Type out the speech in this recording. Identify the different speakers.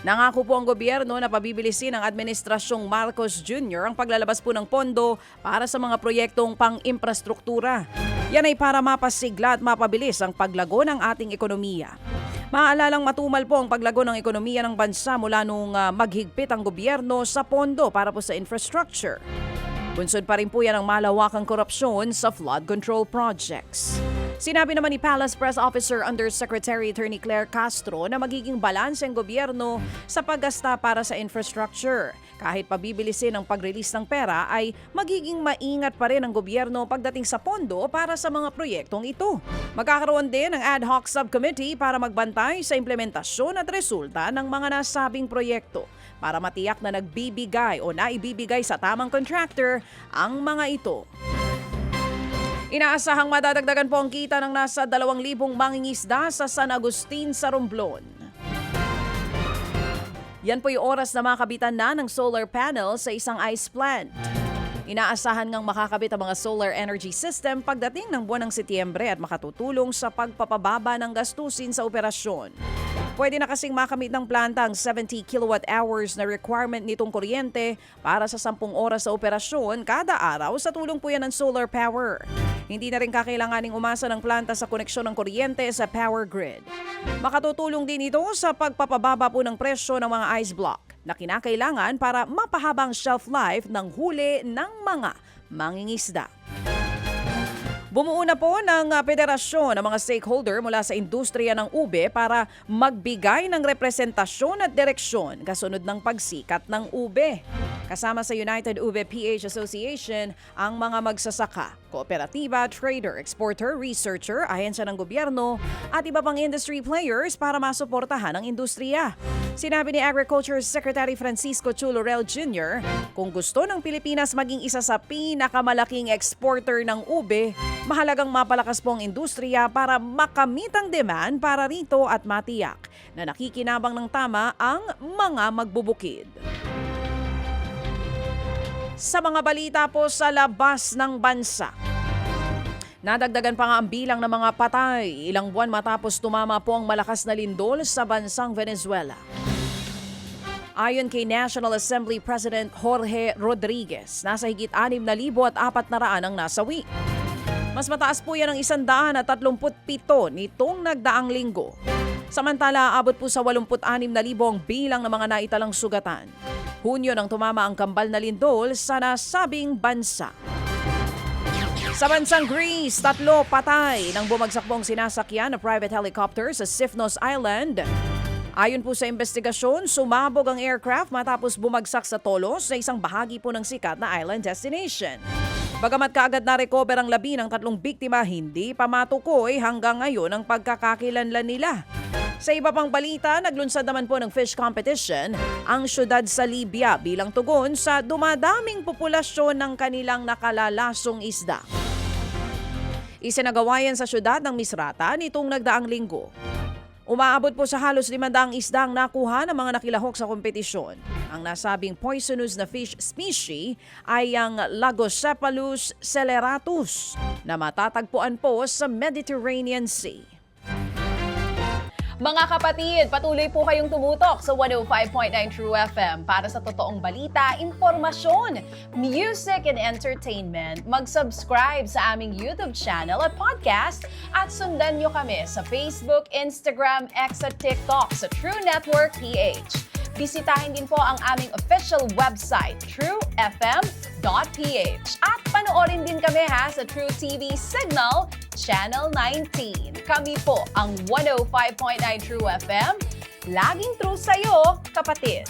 Speaker 1: Nangako po ang gobyerno na pabibilisin ng Administrasyong Marcos Jr. ang paglalabas po ng pondo para sa mga proyektong pang-imprastruktura. Yan ay para mapasigla at mapabilis ang paglago ng ating ekonomiya. Maaalalang matumal po ang paglago ng ekonomiya ng bansa mula nung maghigpit ang gobyerno sa pondo para po sa infrastructure. Bunsod pa rin po yan ang malawakang korupsyon sa flood control projects. Sinabi naman ni Palace Press Officer Undersecretary Attorney Claire Castro na magiging balanse ang gobyerno sa paggasta para sa infrastructure. Kahit pabibilisin ang pag-release ng pera ay magiging maingat pa rin ang gobyerno pagdating sa pondo para sa mga proyektong ito. Magkakaroon din ng ad hoc subcommittee para magbantay sa implementasyon at resulta ng mga nasabing proyekto para matiyak na nagbibigay o naibibigay sa tamang contractor ang mga ito. Inaasahang madadagdagan po ang kita ng nasa 2,000 mangingisda sa San Agustin sa Romblon. Yan po yung oras na makabitan na ng solar panel sa isang ice plant. Inaasahan ngang makakabit ang mga solar energy system pagdating ng buwan ng Setyembre at makatutulong sa pagpapababa ng gastusin sa operasyon. Pwede na kasing makamit ng planta ang 70 kilowatt hours na requirement nitong kuryente para sa 10 oras sa operasyon kada araw sa tulong po yan ng solar power. Hindi na rin kakailanganing umasa ng planta sa koneksyon ng kuryente sa power grid. Makatutulong din ito sa pagpapababa po ng presyo ng mga ice block na kinakailangan para mapahabang shelf life ng huli ng mga mangingisda. Bumuo na po ng federasyon ng mga stakeholder mula sa industriya ng ube para magbigay ng representasyon at direksyon kasunod ng pagsikat ng ube. Kasama sa United Ube PH Association ang mga magsasaka, kooperatiba, trader, exporter, researcher, ahensya ng gobyerno at iba pang industry players para masuportahan ang industriya. Sinabi ni Agriculture Secretary Francisco Chu Laurel Jr., kung gusto ng Pilipinas maging isa sa pinakamalaking exporter ng ube, mahalagang mapalakas po ang industriya para makamit ang demand para rito at matiyak na nakikinabang ng tama ang mga magbubukid. Sa mga balita po sa labas ng bansa, nadagdagan pa nga ang bilang ng mga patay ilang buwan matapos tumama po ang malakas na lindol sa bansang Venezuela. Ayon kay National Assembly President Jorge Rodriguez, nasa higit 6,400 ang nasawi. Mas mataas po yan ng 137 nitong nagdaang linggo. Samantala, abot po sa 86,000 ang bilang ng mga naitalang sugatan. Hunyo nang tumama ang kambal na lindol sa nasabing bansa. Sa bansang Greece, 3 patay nang bumagsak pong sinasakyan na private helicopter sa Sifnos Island. Ayon po sa investigasyon, sumabog ang aircraft matapos bumagsak sa tolos sa isang bahagi po ng sikat na island destination. Bagamat kaagad na-recover ang labi ng 3 biktima, hindi pa matukoy hanggang ngayon ang pagkakakilanlan nila. Sa iba pang balita, naglunsad naman po ng fish competition ang syudad sa Libya bilang tugon sa dumadaming populasyon ng kanilang nakalalasong isda. Isinagawa yan sa syudad ng Misrata nitong nagdaang linggo. Umaabot po sa halos 500 isda ang nakuha ng mga nakilahok sa kompetisyon. Ang nasabing poisonous na fish species ay ang Lagocephalus celeratus na matatagpuan po sa Mediterranean Sea.
Speaker 2: Mga kapatid, patuloy po kayong tumutok sa 105.9 True FM para sa totoong balita, impormasyon, music and entertainment. Mag-subscribe sa aming YouTube channel at podcast at sundan nyo kami sa Facebook, Instagram, X at TikTok sa True Network PH. Bisitahin din po ang aming official website, truefm.ph. At panoorin din kami sa True TV Signal, Channel 19. Kami po ang 105.9 True FM. Laging true sa'yo, kapatid.